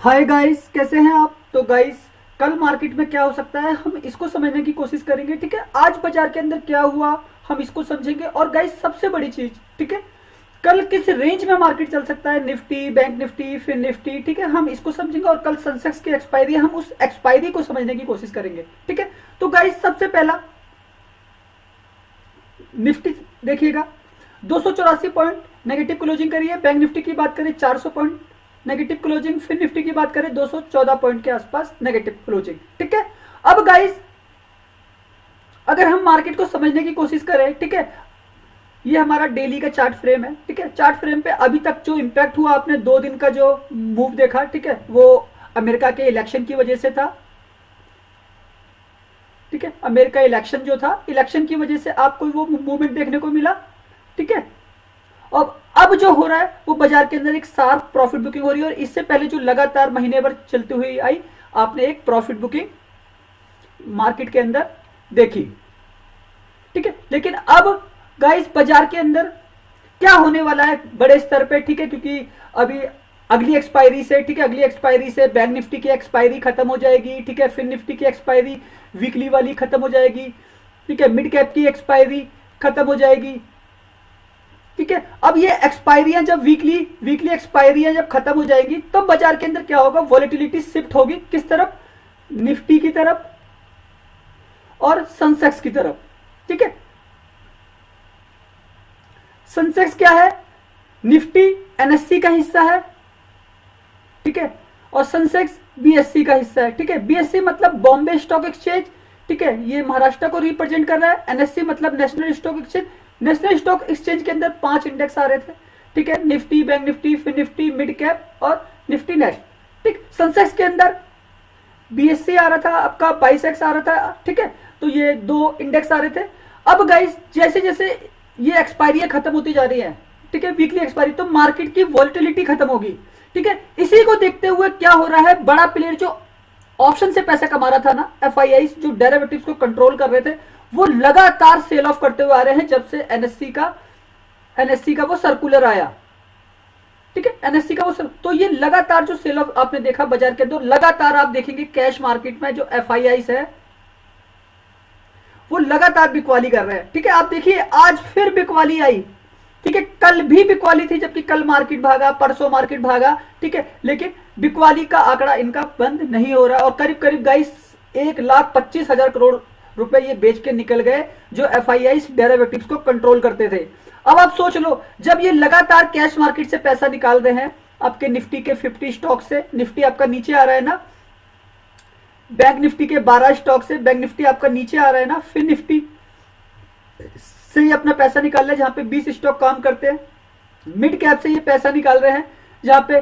Hi guys, कैसे हैं आप। तो गाइस, कल मार्केट में क्या हो सकता है हम इसको समझने की कोशिश करेंगे। ठीक है, आज बाजार के अंदर क्या हुआ हम इसको समझेंगे। और गाइस, सबसे बड़ी चीज, ठीक है, कल किस रेंज में मार्केट चल सकता है, निफ्टी, बैंक निफ्टी, फिर निफ्टी, ठीक है, हम इसको समझेंगे। और कल सेंसेक्स की एक्सपायरी, हम उस एक्सपायरी को समझने की कोशिश करेंगे। ठीक है, तो गाइस सबसे पहला निफ्टी देखिएगा, 284 पॉइंट नेगेटिव क्लोजिंग करी है। बैंक निफ्टी की बात करें 400 पॉइंट नेगेटिव क्लोजिंग, फिर निफ्टी की बात करें 214 पॉइंट के आसपास नेगेटिव क्लोजिंग। ठीक है, अब गाइस अगर हम मार्केट को समझने की कोशिश करें, ठीक है, ये हमारा डेली का चार्ट फ्रेम है। ठीक है, चार्ट फ्रेम पे अभी तक जो इंपैक्ट हुआ, आपने 2 दिन का जो मूव देखा, ठीक है, वो अमेरिका के इलेक्शन की वजह से था। ठीक है, अमेरिका इलेक्शन जो था, इलेक्शन की वजह से आपको वो मूवमेंट देखने को मिला। ठीक है, अब जो हो रहा है वो बाजार के अंदर एक शार्प प्रॉफिट बुकिंग हो रही है। और इससे पहले जो लगातार महीने भर चलती हुई आई, आपने एक प्रॉफिट बुकिंग मार्केट के अंदर देखी। ठीक है, लेकिन अब गाइस बाजार के अंदर क्या होने वाला है बड़े स्तर पे, ठीक है, क्योंकि अभी अगली एक्सपायरी से, ठीक है, अगली एक्सपायरी से बैंक निफ्टी की एक्सपायरी खत्म हो जाएगी। ठीक है, फिर निफ्टी की एक्सपायरी वीकली वाली खत्म हो जाएगी। ठीक है, मिड कैप की एक्सपायरी खत्म हो जाएगी। ठीक है, अब ये एक्सपायरियां जब वीकली एक्सपायरियां जब खत्म हो जाएगी, तब बाजार के अंदर क्या होगा, वॉलेटिलिटी शिफ्ट होगी किस तरफ, निफ्टी की तरफ और सेंसेक्स की तरफ। ठीक है, सेंसेक्स क्या है, निफ्टी एनएससी का हिस्सा है। ठीक है, और सेंसेक्स बीएससी का हिस्सा है। ठीक है, बीएससी मतलब बॉम्बे स्टॉक एक्सचेंज, ठीक है, ये महाराष्ट्र को रिप्रेजेंट कर रहा है। एनएससी मतलब national stock exchange. National stock exchange के अंदर 5 इंडेक्स आ रहे थे। ठीक है, निफ्टी, बैंक निफ्टी, फिर निफ्टी, मिड कैप और निफ्टी नेक्स्ट। ठीक, सेंसेक्स के अंदर बीएससी आ रहा था, आपका 22x आ रहा था। ठीक है, तो ये 2 इंडेक्स आ रहे थे। अब गाइस जैसे जैसे ये एक्सपायरी खत्म होती जा रही है, ठीक है, वीकली एक्सपायरी, तो मार्केट की वॉलेटिलिटी खत्म होगी। ठीक है, इसी को देखते हुए क्या हो रहा है, बड़ा प्लेयर जो ऑप्शन से पैसा कमा रहा था ना, एफआईआई जो डेरिवेटिव्स को कंट्रोल कर रहे थे, वो लगातार सेल ऑफ करते हुए आ रहे हैं जब से एनएससी का वो सर्कुलर आया। ठीक है, एनएससी का वो तो ये लगातार जो सेल ऑफ आपने देखा बाजार के अंदर, लगातार आप देखेंगे कैश मार्केट में जो एफआईआई है वो लगातार बिकवाली कर रहे हैं। ठीक है, आप देखिए आज फिर बिकवाली आई। ठीक है, कल भी बिकवाली थी, जबकि कल मार्केट भागा, परसों मार्केट भागा। ठीक है, लेकिन बिकवाली का आंकड़ा इनका बंद नहीं हो रहा। और करीब करीब गाइस 1,25,000 करोड़ रुपए ये बेच के निकल गए, जो एफआईआई डेरिवेटिव्स को कंट्रोल करते थे। अब आप सोच लो, जब ये लगातार कैश मार्केट से पैसा निकाल रहे हैं, आपके निफ्टी के 50 स्टॉक से, निफ्टी आपका नीचे आ रहा है ना, बैंक निफ्टी के 12 स्टॉक से बैंक निफ्टी आपका नीचे आ रहा है ना, फिर निफ्टी से ये अपना पैसा निकाल रहे हैं जहां पे 20 स्टॉक काम करते हैं। मिड कैप से ये पैसा निकाल रहे हैं जहां पे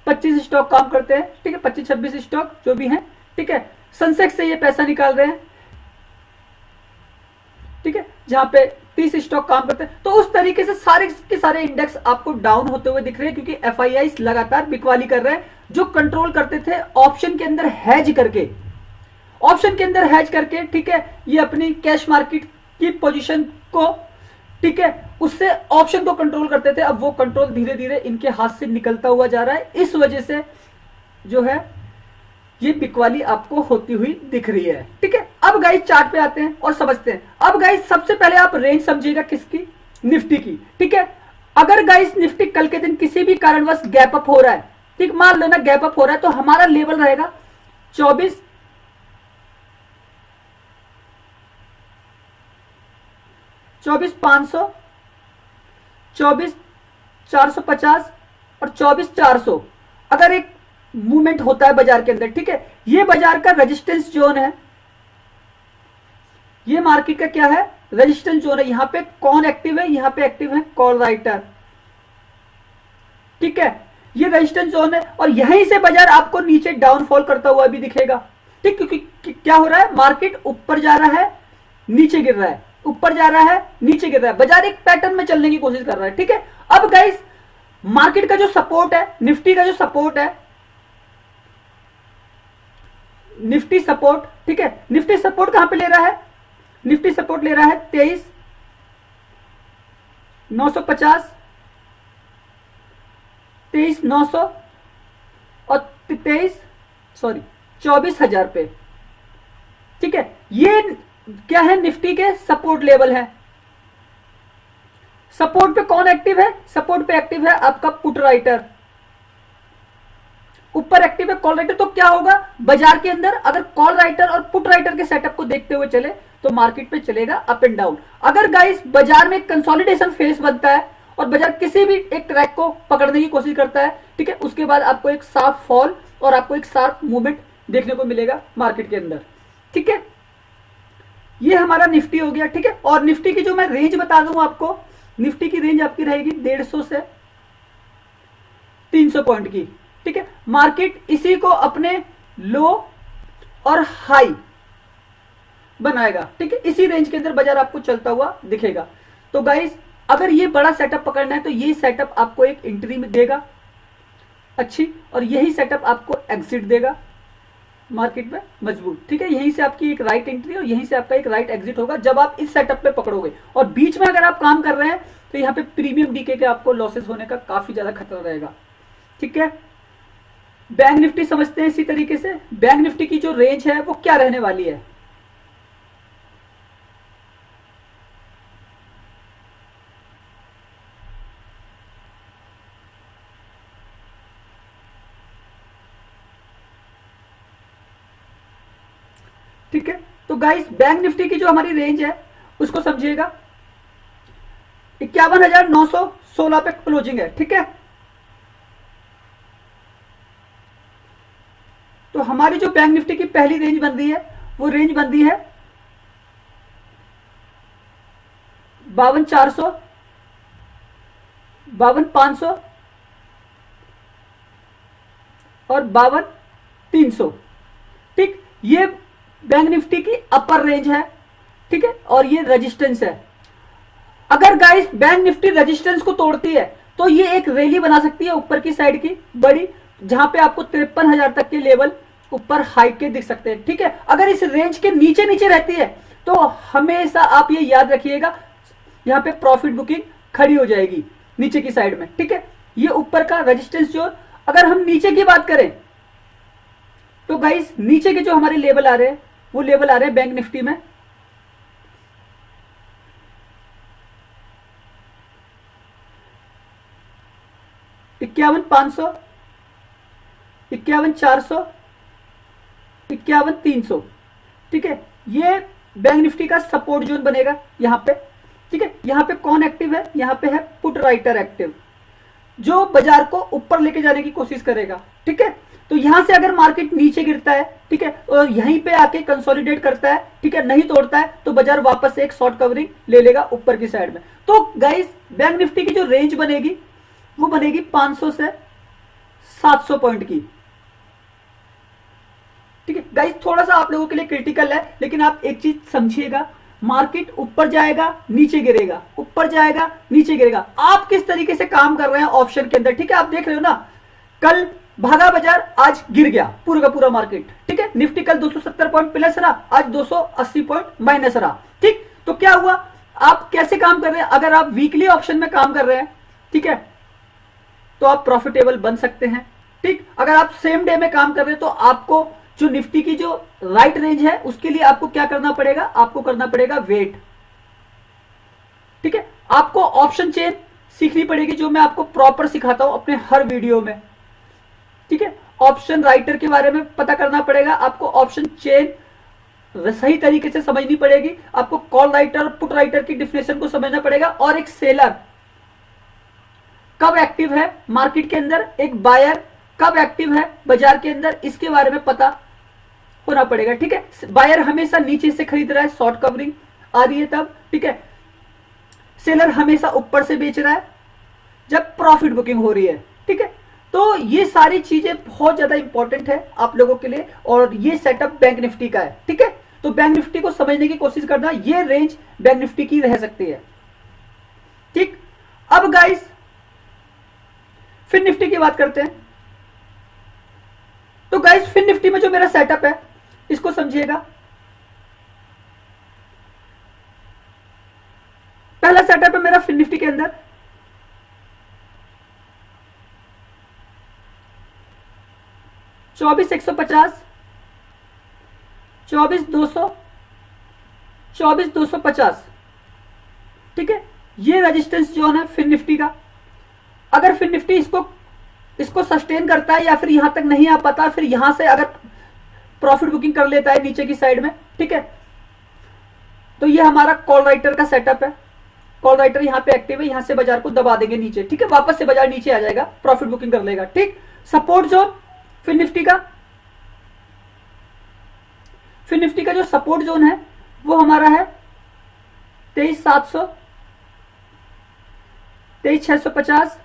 25 स्टॉक काम करते हैं। ठीक है, 25-26 स्टॉक जो भी हैं। ठीक है, सेंसेक्स से ये पैसा निकाल रहे हैं, ठीक है, जहां पे 30 स्टॉक काम करते हैं। तो उस तरीके से सारे के सारे इंडेक्स आपको डाउन होते हुए दिख रहे हैं, क्योंकि एफआईआई लगातार बिकवाली कर रहे हैं, जो कंट्रोल करते थे ऑप्शन के अंदर हैज करके, ऑप्शन के अंदर हैज करके। ठीक है, ये अपनी कैश मार्केट की पोजीशन को, ठीक है, उससे ऑप्शन को कंट्रोल करते थे। अब वो कंट्रोल धीरे धीरे इनके हाथ से निकलता हुआ जा रहा है। इस वजह से जो है ये बिकवाली आपको होती हुई दिख रही है। ठीक है, अब गाइस चार्ट पे आते हैं और समझते हैं। अब गाइस सबसे पहले आप रेंज समझिएगा किसकी, निफ्टी की। ठीक है, अगर गाइस निफ्टी कल के दिन किसी भी कारणवश गैप अप हो रहा है, ठीक, मान लो ना गैप अप हो रहा है, तो हमारा लेवल रहेगा 24,500, 24,450 और 24,400 अगर एक मूवमेंट होता है बाजार के अंदर। ठीक है, ये बाजार का रेजिस्टेंस जोन है, ये मार्केट का क्या है, रेजिस्टेंस जोन है। यहां पे कौन एक्टिव है, यहां पे एक्टिव है कॉल राइटर। ठीक है, ये रेजिस्टेंस जोन है, और यहीं से बाजार आपको नीचे डाउनफॉल करता हुआ भी दिखेगा। ठीक, क्योंकि क्या हो रहा है, मार्केट ऊपर जा रहा है, नीचे गिर रहा है, ऊपर जा रहा है, नीचे गिर रहा है, बाजार एक पैटर्न में चलने की कोशिश कर रहा है। ठीक है, अब गाइस मार्केट का जो सपोर्ट है, निफ्टी का जो सपोर्ट है, निफ्टी सपोर्ट, ठीक है, निफ्टी सपोर्ट कहां पे ले रहा है, निफ्टी सपोर्ट ले रहा है 23,950, 23,900 और 23 सॉरी 24,000 पे। ठीक है, ये क्या है, निफ्टी के सपोर्ट लेवल है। सपोर्ट पे कौन एक्टिव है, सपोर्ट पे एक्टिव है आपका पुट राइटर, ऊपर एक्टिव है कॉल राइटर। तो क्या होगा बाजार के अंदर, अगर कॉल राइटर और पुट राइटर के सेटअप को देखते हुए चले तो मार्केट पे चलेगा अप एंड डाउन। अगर गाइस बाजार में कंसोलिडेशन फेस बनता है और बाजार किसी भी एक ट्रैक को पकड़ने की कोशिश करता है, ठीक है, उसके बाद आपको एक शार्प फॉल और आपको एक शार्प मूवमेंट देखने को मिलेगा मार्केट के अंदर। ठीक है, ये हमारा निफ्टी हो गया। ठीक है, और निफ्टी की जो मैं रेंज बता दूं आपको, निफ्टी की रेंज आपकी रहेगी 150 से 300 पॉइंट की। ठीक है, मार्केट इसी को अपने लो और हाई बनाएगा। ठीक है, इसी रेंज के अंदर बाजार आपको चलता हुआ दिखेगा। तो गाइस अगर ये बड़ा सेटअप पकड़ना है तो ये सेटअप आपको एक एंट्री में देगा अच्छी, और यही सेटअप आपको एग्जिट देगा मार्केट में मजबूत। ठीक है, यहीं से आपकी एक राइट एंट्री और यहीं से आपका एक राइट एग्जिट होगा जब आप इस सेटअप पे पकड़ोगे। और बीच में अगर आप काम कर रहे हैं तो यहाँ पे प्रीमियम डीके के आपको लॉसेस होने का काफी ज्यादा खतरा रहेगा। ठीक है, बैंक निफ्टी समझते हैं इसी तरीके से। बैंक निफ्टी की जो रेंज है वो क्या रहने वाली है, ठीक है। तो गाइस बैंक निफ्टी की जो हमारी रेंज है उसको समझिएगा, 51,916 पे क्लोजिंग है। ठीक है, तो हमारी जो बैंक निफ्टी की पहली रेंज बन रही है वो रेंज बन रही है 52,400, 52,500 और 52,300। ठीक, ये बैंक निफ्टी की अपर रेंज है। ठीक है, और ये रेजिस्टेंस है। अगर गाइस बैंक निफ्टी रेजिस्टेंस को तोड़ती है तो ये एक रैली बना सकती है ऊपर की साइड की बड़ी, जहां पे आपको 53,000 तक के लेवल ऊपर हाइक के दिख सकते हैं। ठीक है, अगर इस रेंज के नीचे नीचे रहती है तो हमेशा आप ये याद रखिएगा, यहां पे प्रॉफिट बुकिंग खड़ी हो जाएगी नीचे की साइड में। ठीक है, ये ऊपर का रेजिस्टेंस जोन। अगर हम नीचे की बात करें तो गाइस नीचे के जो हमारे लेवल आ रहे हैं वो लेवल आ रहे हैं बैंक निफ्टी में 51,500, 51,400, 51,300। ठीक है, ये बैंक निफ्टी का सपोर्ट जोन बनेगा यहां पे। ठीक है, यहां पे कौन एक्टिव है, यहां पे है पुट राइटर एक्टिव, जो बाजार को ऊपर लेके जाने की कोशिश करेगा। ठीक है, तो यहां से अगर मार्केट नीचे गिरता है, ठीक है, और यहीं पे आके कंसोलिडेट करता है, ठीक है, नहीं तोड़ता है तो बाजार वापस से एक शॉर्ट कवरिंग ले लेगा ऊपर की साइड में। तो गाइस बैंक निफ्टी की जो रेंज बनेगी वो बनेगी 500 से 700 पॉइंट की। ठीक है गाइस, थोड़ा सा आप लोगों के लिए क्रिटिकल है, लेकिन आप एक चीज समझिएगा, मार्केट ऊपर जाएगा नीचे गिरेगा, ऊपर जाएगा नीचे गिरेगा। आप किस तरीके से काम कर रहे हैं ऑप्शन के अंदर, ठीक है, आप देख रहे हो ना, कल भागा बाजार, आज गिर गया पूरा का पूरा मार्केट। ठीक है, निफ्टी कल 270 पॉइंट प्लस रहा, आज 280 पॉइंट माइनस रहा। ठीक, तो क्या हुआ, आप कैसे काम कर रहे हैं, अगर आप वीकली ऑप्शन में काम कर रहे हैं, ठीक है, तो आप प्रॉफिटेबल बन सकते हैं। ठीक, अगर आप सेम डे में काम कर रहे हैं तो आपको जो निफ्टी की जो राइट रेंज है उसके लिए आपको क्या करना पड़ेगा, आपको करना पड़ेगा वेट। ठीक है, आपको ऑप्शन चेन सीखनी पड़ेगी, जो मैं आपको प्रॉपर सिखाता हूं अपने हर वीडियो में। ठीक है, ऑप्शन राइटर के बारे में पता करना पड़ेगा आपको, ऑप्शन चेन सही तरीके से समझनी पड़ेगी आपको, कॉल राइटर पुट राइटर की डिफिनेशन को समझना पड़ेगा, और एक सेलर कब एक्टिव है मार्केट के अंदर, एक बायर कब एक्टिव है बाजार के अंदर, इसके बारे में पता होना पड़ेगा। ठीक है, बायर हमेशा नीचे से खरीद रहा है, शॉर्ट कवरिंग आ रही है तब। ठीक है, सेलर हमेशा ऊपर से बेच रहा है जब प्रॉफिट बुकिंग हो रही है। ठीक है, तो ये सारी चीजें बहुत ज्यादा इंपॉर्टेंट है आप लोगों के लिए, और ये सेटअप बैंक निफ्टी का है। ठीक है, तो बैंक निफ्टी को समझने की कोशिश करना, ये रेंज बैंक निफ्टी की रह सकती है। ठीक, अब गाइस फिर निफ्टी की बात करते हैं। तो गाइस फिर निफ्टी में जो मेरा सेटअप है इसको समझिएगा। पहला सेटअप है मेरा फिन निफ्टी के अंदर, 24,150, 24,200, 24,250, ठीक है। ये रेजिस्टेंस जोन है फिन निफ्टी का। अगर फिन निफ्टी इसको सस्टेन करता है या फिर यहां तक नहीं आ पाता, फिर यहां से अगर प्रॉफिट बुकिंग कर लेता है नीचे की साइड में, ठीक है, तो ये हमारा कॉल राइटर का सेटअप है। कॉल राइटर यहां पे एक्टिव है, यहां से बाजार को दबा देंगे नीचे, ठीक है, वापस से बाजार नीचे आ जाएगा, प्रॉफिट बुकिंग कर लेगा, ठीक। सपोर्ट जोन फिन निफ्टी का जो सपोर्ट जोन है वो हमारा है 23,700, 23,650,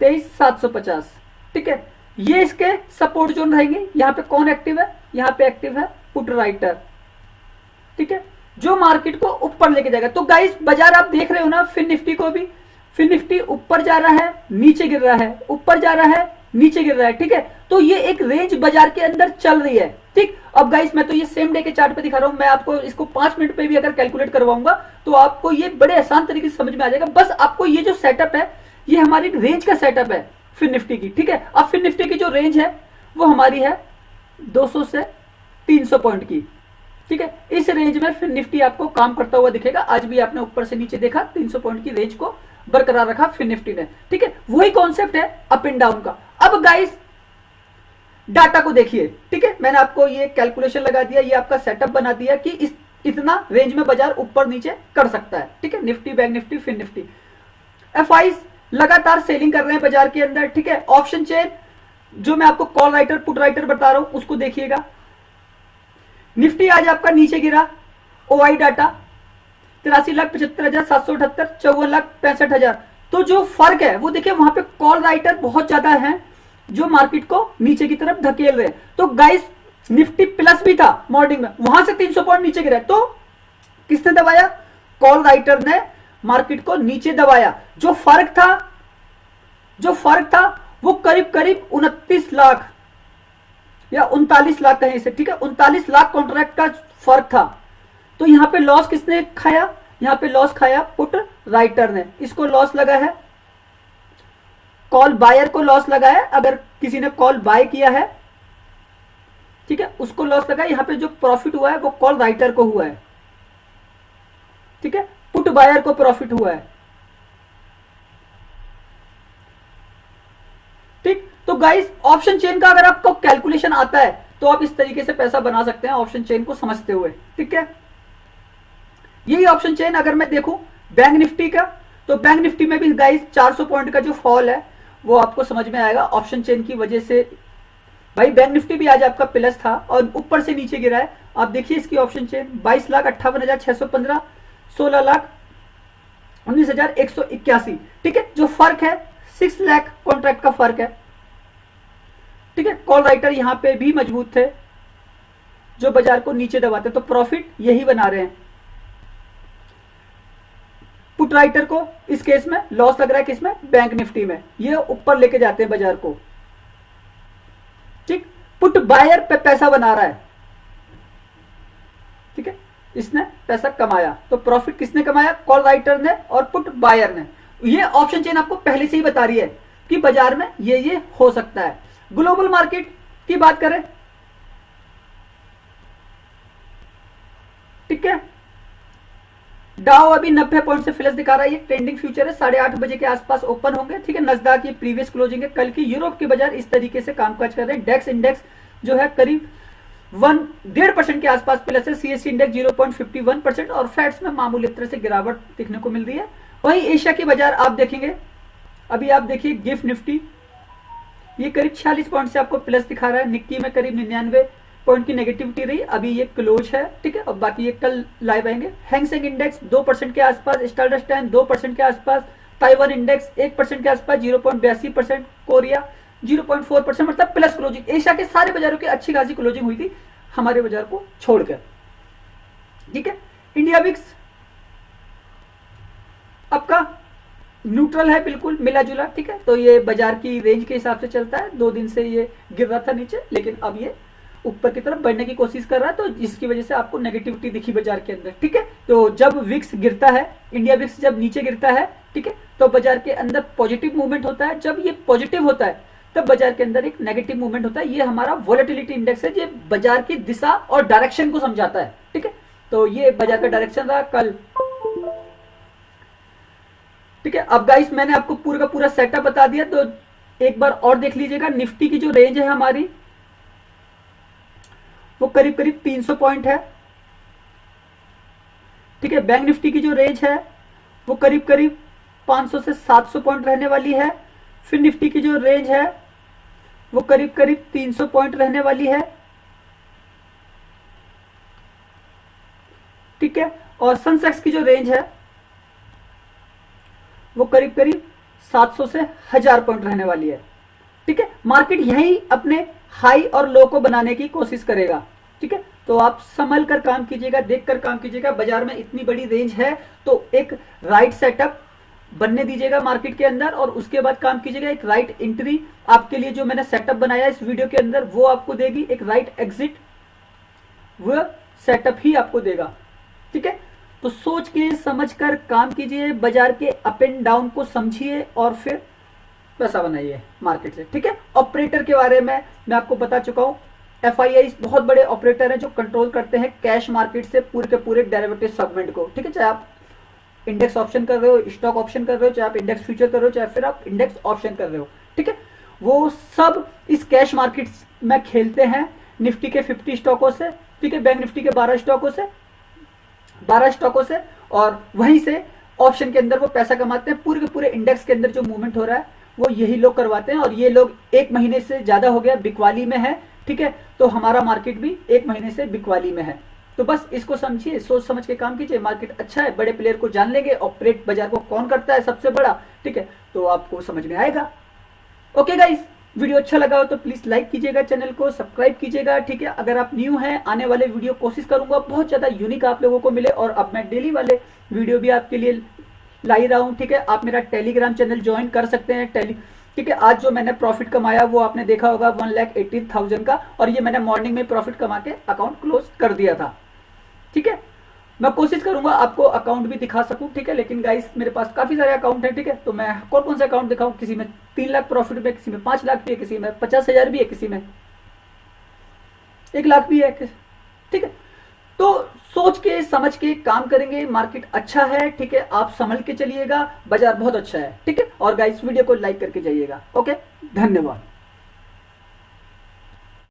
23,750, ठीक है। ये इसके सपोर्ट जोन रहेंगे। यहां पे कौन एक्टिव है? यहां पे एक्टिव है पुट राइटर, ठीक है, जो मार्केट को ऊपर लेके जाएगा। तो गाइस बाजार आप देख रहे हो ना, फिन निफ्टी को भी, फिन निफ्टी ऊपर जा रहा है, नीचे गिर रहा है, ऊपर जा रहा है, नीचे गिर रहा है, ठीक है। तो ये एक रेंज बाजार के अंदर चल रही है, ठीक। अब गाइस मैं तो ये सेम डे के चार्ट पे दिखा रहा हूं, मैं आपको इसको 5 मिनट पे भी अगर कैलकुलेट करवाऊंगा तो आपको ये बड़े आसान तरीके से समझ में आ जाएगा। बस आपको ये जो सेटअप है, ये हमारी रेंज का सेटअप है फिन निफ्टी की, ठीक है। अब फिन निफ्टी की जो रेंज है वो हमारी है 200 से 300 पॉइंट की, ठीक है। इस रेंज में फिन निफ्टी आपको काम करता हुआ दिखेगा। आज भी आपने ऊपर से नीचे देखा, 300 पॉइंट की रेंज को बरकरार रखा फिन निफ्टी ने, ठीक है। वही कॉन्सेप्ट है अप एंड डाउन का। अब गाइस डाटा को देखिए, ठीक है, मैंने आपको ये कैलकुलेशन लगा दिया, ये आपका सेटअप बना दिया कि इतना रेंज में बाजार ऊपर नीचे कर सकता है, ठीक है। Nifty, bank Nifty, fin Nifty, FIIs लगातार सेलिंग कर रहे हैं बाजार के अंदर, ठीक है। ऑप्शन चेन जो मैं आपको कॉल राइटर पुट राइटर बता रहा हूं उसको देखिएगा। निफ्टी आज आपका नीचे गिरा, ओआई डाटा 83,75,778, 54,65,000। तो जो फर्क है वो देखिए, वहां पे कॉल राइटर बहुत ज्यादा है जो मार्केट को नीचे की तरफ धकेल रहे हैं। तो गाइस निफ्टी प्लस भी था मॉर्निंग में, वहां से 300 पॉइंट नीचे गिरा, तो किसने दबाया? कॉल राइटर ने मार्केट को नीचे दबाया। जो फर्क था वो करीब करीब 29 लाख या 39 लाख कहें इसे, ठीक है, 39 लाख कॉन्ट्रैक्ट का फर्क था। तो यहां पे लॉस किसने खाया? यहां पे लॉस खाया पुट राइटर ने। इसको लॉस लगा है, कॉल बायर को लॉस लगा है, अगर किसी ने कॉल बाय किया है, ठीक है, उसको लॉस लगा है। यहां पे जो प्रॉफिट हुआ है वो कॉल राइटर को हुआ है, ठीक है, पुट बायर को प्रॉफिट हुआ है, ठीक। तो गाइस ऑप्शन चेन का अगर आपको कैलकुलेशन आता है तो आप इस तरीके से पैसा बना सकते हैं ऑप्शन चेन को समझते हुए, ठीक है। यही ऑप्शन चेन अगर मैं देखूं बैंक निफ्टी का, तो बैंक निफ्टी में भी गाइस 400 पॉइंट का जो फॉल है वो आपको समझ में आएगा ऑप्शन चेन की वजह से। भाई बैंक निफ्टी भी आज आपका प्लस था और ऊपर से नीचे गिरा है। आप देखिए इसकी ऑप्शन चेन 22,58,615, 16,19,181, ठीक है। जो फर्क है 6 लाख कॉन्ट्रैक्ट का फर्क है, ठीक है। कॉल राइटर यहां पे भी मजबूत थे जो बाजार को नीचे दबाते, तो प्रॉफिट यही बना रहे हैं। पुट राइटर को इस केस में लॉस लग रहा है, किसमें? बैंक निफ्टी में। ये ऊपर लेके जाते हैं बाजार को, ठीक। पुट बायर पे पैसा बना रहा है, ठीक है, इसने पैसा कमाया। तो प्रॉफिट किसने कमाया? कॉल राइटर ने और पुट बायर ने। ये ऑप्शन चेन आपको पहले से ही बता रही है कि बाजार में ये हो सकता है। ग्लोबल मार्केट की बात करें, ठीक है, डाउ अभी 90 पॉइंट से फ्लैश दिखा रहा है। ये ट्रेंडिंग फ्यूचर है, 8:30 बजे के आसपास ओपन होंगे, ठीक है। नस्डा की प्रीवियस क्लोजिंग है कल की। यूरोप के बाजार इस तरीके से कामकाज कर रहे हैं। डेक्स इंडेक्स जो है करीब 1.5% के आसपास प्लस है। सीएससी इंडेक्स 0.51% और फैट्स में मामूली तरह से गिरावट देखने को मिल रही है। वहीं एशिया के बाजार आप देखेंगे, अभी आप देखिए गिफ्ट निफ्टी ये करीब 46 पॉइंट से आपको प्लस दिखा रहा है। निक्की में करीब 99 पॉइंट की नेगेटिविटी रही, अभी ये क्लोज है, ठीक है। और बाकी ये कल लाइव आएंगे। हैंगसेंग इंडेक्स 2% के आसपास, स्टारडस्ट 2% के आसपास, ताइवान इंडेक्स 1% के आसपास, 0.82%, कोरिया 0.4%, मतलब प्लस क्लोजिंग। एशिया के सारे बाजारों की अच्छी खासी क्लोजिंग हुई थी हमारे बाजार को छोड़कर, ठीक है। इंडिया विक्स आपका न्यूट्रल है, बिल्कुल मिला जुला, ठीक है। तो ये बाजार की रेंज के हिसाब से चलता है। 2 दिन से ये गिर रहा था नीचे, लेकिन अब ये ऊपर की तरफ बढ़ने की कोशिश कर रहा है, तो जिसकी वजह से आपको नेगेटिविटी दिखी बाजार के अंदर, ठीक है। तो जब विक्स गिरता है, इंडिया विक्स जब नीचे गिरता है, ठीक है, तो बाजार के अंदर पॉजिटिव मूवमेंट होता है। जब ये पॉजिटिव होता है तब बाजार के अंदर एक नेगेटिव मूवमेंट होता है। ये हमारा वोलेटिलिटी इंडेक्स है, ये बाजार की दिशा और डायरेक्शन को समझाता है, ठीक है। तो ये बाजार का डायरेक्शन रहा कल, ठीक है। अब गाइस मैंने आपको पूरा का पूरा सेटअप बता दिया, तो एक बार और देख लीजिएगा। निफ्टी की जो रेंज है हमारी वो करीब करीब 300 पॉइंट है, ठीक है। बैंक निफ्टी की जो रेंज है वो करीब करीब 500 से 700 पॉइंट रहने वाली है। फिर निफ्टी की जो रेंज है वो करीब करीब 300 पॉइंट रहने वाली है, ठीक है। और सेंसेक्स की जो रेंज है वो करीब करीब 700 से 1000 पॉइंट रहने वाली है, ठीक है। मार्केट यही अपने हाई और लो को बनाने की कोशिश करेगा, ठीक है। तो आप संभल कर काम कीजिएगा, देख कर काम कीजिएगा। बाजार में इतनी बड़ी रेंज है तो एक राइट सेटअप बनने दीजिएगा मार्केट के अंदर, और उसके बाद काम कीजिएगा। एक राइट एंट्री आपके लिए जो मैंने सेटअप बनाया इस वीडियो के अंदर वो आपको देगी, एक राइट एग्जिट वो सेटअप ही आपको देगा, ठीक है। तो सोच के समझ कर काम कीजिए, बाजार के अप एंड डाउन को समझिए और फिर पैसा बनाइए मार्केट से, ठीक है। ऑपरेटर के बारे में मैं आपको बता चुका हूं। FIIs बहुत बड़े ऑपरेटर हैं जो कंट्रोल करते हैं कैश मार्केट से पूरे के पूरे डेरिवेटिव सेगमेंट को, ठीक है। चाहे आप इंडेक्स ऑप्शन कर रहे हो, स्टॉक ऑप्शन कर रहे हो, चाहे आप इंडेक्स फ्यूचर कर रहे हो, चाहे फिर आप इंडेक्स ऑप्शन कर रहे हो, ठीक है। वो सब इस कैश मार्केट में खेलते हैं। निफ्टी के 50 स्टॉकों से, ठीक है, बैंक निफ्टी के 12 स्टॉकों से, और वहीं से ऑप्शन के अंदर वो पैसा कमाते हैं। पूरे के पूरे इंडेक्स के अंदर जो मूवमेंट हो रहा है वो यही लोग करवाते हैं, और ये लोग 1 महीने से ज्यादा हो गया बिकवाली में है, ठीक है। तो हमारा मार्केट भी 1 महीने से बिकवाली में है। तो बस इसको समझिए, सोच समझ के काम कीजिए। मार्केट अच्छा है, बड़े प्लेयर को जान लेंगे, ऑपरेट बाजार को कौन करता है सबसे बड़ा, ठीक है, तो आपको समझ में आएगा। ओके गाइस, वीडियो अच्छा लगा हो तो प्लीज लाइक कीजिएगा, चैनल को सब्सक्राइब कीजिएगा, ठीक है। अगर आप न्यू हैं, आने वाले वीडियो कोशिश करूंगा बहुत ज्यादा यूनिक आप लोगों को मिले, और अब मैं डेली वाले वीडियो भी आपके लिए ला ही रहा हूं, ठीक है। आप मेरा टेलीग्राम चैनल ज्वाइन कर सकते हैं, ठीक है। आज जो मैंने प्रॉफिट कमाया वो आपने देखा होगा 1,80,000 का, और ये मैंने मॉर्निंग में प्रॉफिट कमा के अकाउंट क्लोज कर दिया था, ठीक है। मैं कोशिश करूंगा आपको अकाउंट भी दिखा सकूं, ठीक है। लेकिन गाइस मेरे पास काफी सारे अकाउंट है, ठीक है। तो मैं कौन से अकाउंट दिखाऊं, किसी में 3 लाख प्रॉफिट भी है, किसी में 5 लाख भी है, किसी में 50,000 भी है, किसी में 1 लाख भी है, ठीक है। तो सोच के समझ के काम करेंगे। मार्केट अच्छा है, ठीक है, आप संभल के चलिएगा, बाजार बहुत अच्छा है, ठीक है। और गाइस वीडियो को लाइक करके जाइएगा। ओके, धन्यवाद।